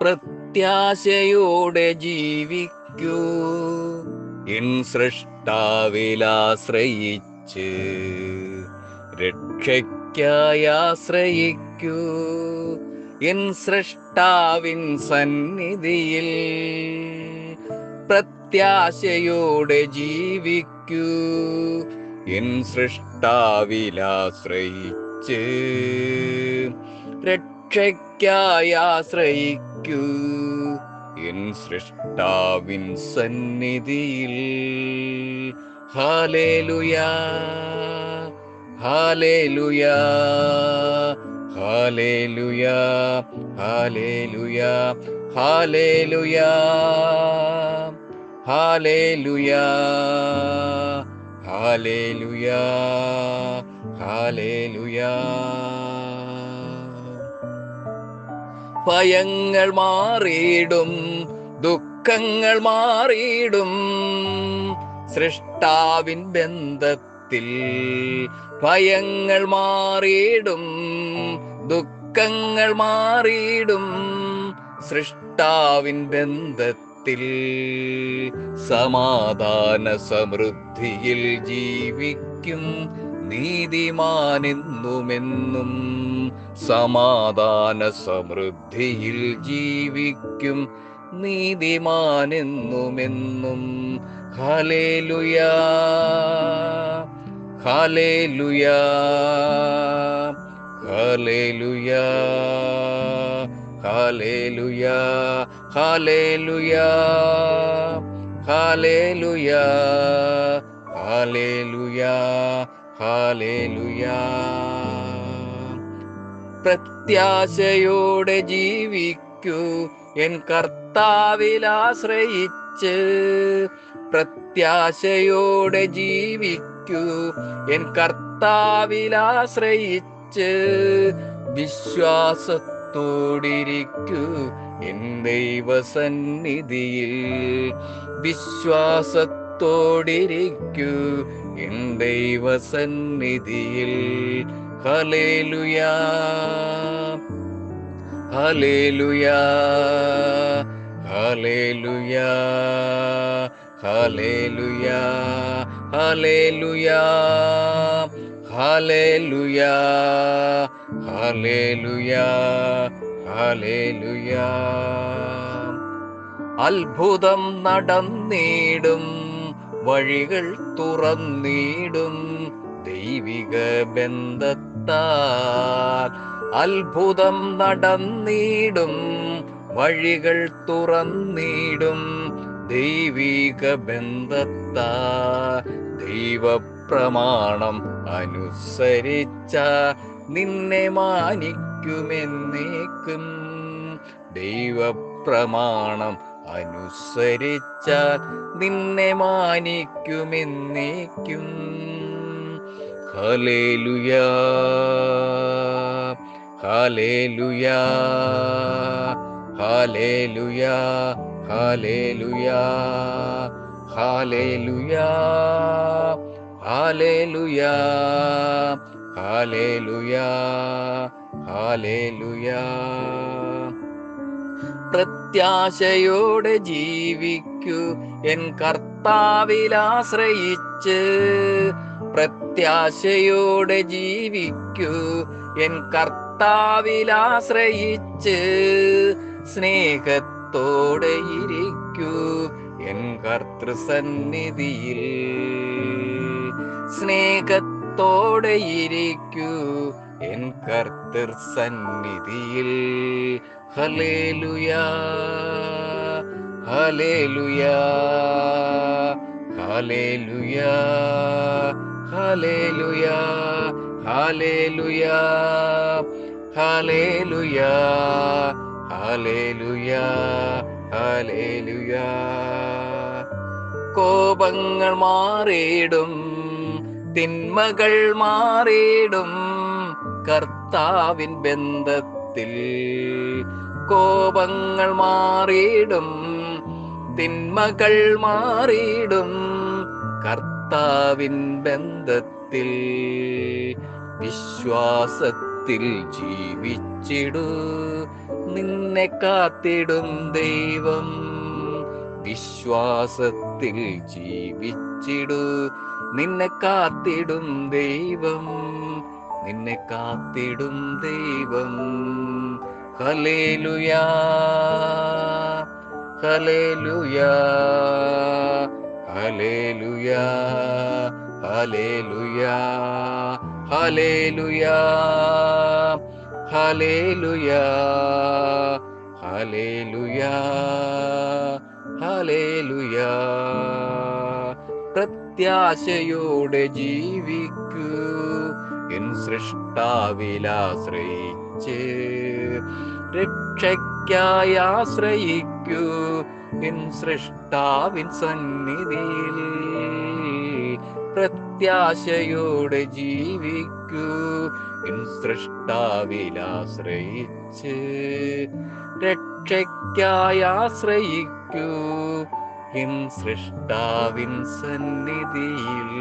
പ്രത്യാശയോടെ ജീവിക്കൂ, എൻ സൃഷ്ടാവിലാശ്രയിച്ച് രക്ഷയ്ക്കായി ആശ്രയിക്കൂ, എൻ സൃഷ്ടാവിൻ സന്നിധിയിൽ പ്രത്യാശയോടെ ജീവിക്കൂ, എൻ സൃഷ്ടാവിലാശ്രയിച്ച് രക്ഷയ്ക്കായി ആശ്രയിക്കൂ, എൻ സൃഷ്ടാവിൻ സന്നിധിയിൽ. ഹല്ലേലൂയാ, ഹല്ലേലൂയാ, ഹല്ലേലൂയാ, ഹല്ലേലൂയാ, ഹല്ലേലൂയാ, ഹല്ലേലൂയാ, ഹല്ലേലൂയാ, ഹല്ലേലൂയാ. ഭയങ്ങൾ മാറിയിടും, ദുഃഖങ്ങൾ മാറിയിടും, സൃഷ്ടാവിൻ ബന്ധത്തിൽ. ഭയങ്ങൾ മാറിയിടും, ദുഃഖങ്ങൾ മാറിയിടും, സൃഷ്ടാവിൻ ബന്ധത്തിൽ. സമാധാന സമൃദ്ധിയിൽ ജീവിക്കും നീതിമാനെന്നുമെന്നും, സമാധാന സമൃദ്ധിയിൽ ജീവിക്കും നീതിമാനെന്നുമെന്നും. ഹല്ലേലൂയാ, ഹല്ലേലൂയാ, ഹല്ലേലൂയാ, ഹല്ലേലൂയാ, ഹല്ലേലൂയാ, ഹല്ലേലൂയാ, ഹല്ലേലൂയാ, ഹല്ലേലൂയാ. പ്രത്യാശയോടെ ജീവിക്കൂ, എൻ കർത്താവിലാശ്രയിച്ച് പ്രത്യാശയോടെ ജീവിക്കൂ, എൻ കർത്താവിലാശ്രയിച്ച് വിശ്വാസത്തോടിരിക്കൂ, എൻ ദൈവസന്നിധിയിൽ. വിശ്വാസത്തോടിരിക്കൂ, എൻ ദൈവസന്നിധിയിൽ. ഹല്ലേലൂയാ, ഹല്ലേലൂയാ, ഹല്ലേലൂയാ, ഹല്ലേലൂയാ, ഹല്ലേലൂയാ, ഹല്ലേലൂയാ, ഹല്ലേലൂയാ, ഹല്ലേലൂയാ. അത്ഭുതം നടന്നിടും, വഴികൾ തുറന്നിടും, ദൈവിക ബന്ധത്താൽ. അത്ഭുതം നടന്നിടും, വഴികൾ തുറന്നിടും, ദൈവിക ബന്ധത്താൽ. ദൈവപ്രമാണം അനുസരിച്ച നിന്നെ മാനിക്കുമെന്നേക്കും. ദൈവപ്രമാണം അനുസരിച്ചാൽ നിന്നെ മാനിക്കുമെന്നേക്കും. ഹല്ലേലൂയാ, ഹല്ലേലൂയാ, ഹല്ലേലൂയാ, ഹല്ലേലൂയാ, ഹല്ലേലൂയാ, ഹല്ലേലൂയാ, ഹല്ലേലൂയാ, ഹല്ലേലൂയാ. പ്രത്യാശയോടെ ജീവിക്കൂ, എൻ കർത്താവിലാശ്രയിച്ച് പ്രത്യാശയോടെ ജീവിക്കൂ, എൻ കർത്താവിലാശ്രയിച്ച് സ്നേഹത്തോടെ ഇരിക്കൂ, എൻ കർത്തൃസന്നിധിയിൽ. സ്നേഹത്തോടെ ഇരിക്കൂ, എൻ കർത്തൃസന്നിധിയിൽ. ഹല്ലേലൂയാ, ഹല്ലേലൂയാ, ഹല്ലേലൂയാ, ഹല്ലേലൂയാ, ഹല്ലേലൂയാ, ഹല്ലേലൂയാ, ഹല്ലേലൂയാ, ഹല്ലേലൂയാ. കോപങ്ങൾ മാറിയിടും, തിന്മകൾ മാറിയിടും, കർത്താവിൻ ബന്ധത്തിൽ. കോപങ്ങൾ മാറിയിടും, തിന്മകൾ മാറിയിടും, കർത്താവിൻ ബന്ധത്തിൽ. വിശ്വാസത്തിൽ ജീവിച്ചിടൂ, നിന്നെ കാത്തിടും ദൈവം. വിശ്വാസത്തിൽ ജീവിച്ചിടൂ, നിന്നെ കാത്തിടും ദൈവം, നിന്നെ കാത്തിടും ദൈവം. ഹല്ലേലൂയാ, ഹല്ലേലൂയാ, ഹല്ലേലൂയാ, ഹല്ലേലൂയാ, ഹല്ലേലൂയാ, ഹല്ലേലൂയാ, ഹല്ലേലൂയാ, ഹല്ലേലൂയാ. പ്രത്യാശയോടെ ജീവിക്കൂ, എൻ സൃഷ്ടാവിലാശ്രയിച്ച്. രക്ഷയ്ക്കായി ആശ്രയിക്കൂ, എൻ സൃഷ്ടാവിൻ സന്നിധിയിൽ. പ്രത്യാശയോടെ ജീവിക്കൂ, എൻ സൃഷ്ടാവിലാശ്രയിച്ച്. രക്ഷയ്ക്കായി ആശ്രയിക്കൂ, എൻ സൃഷ്ടാവിൻ സന്നിധിയിൽ.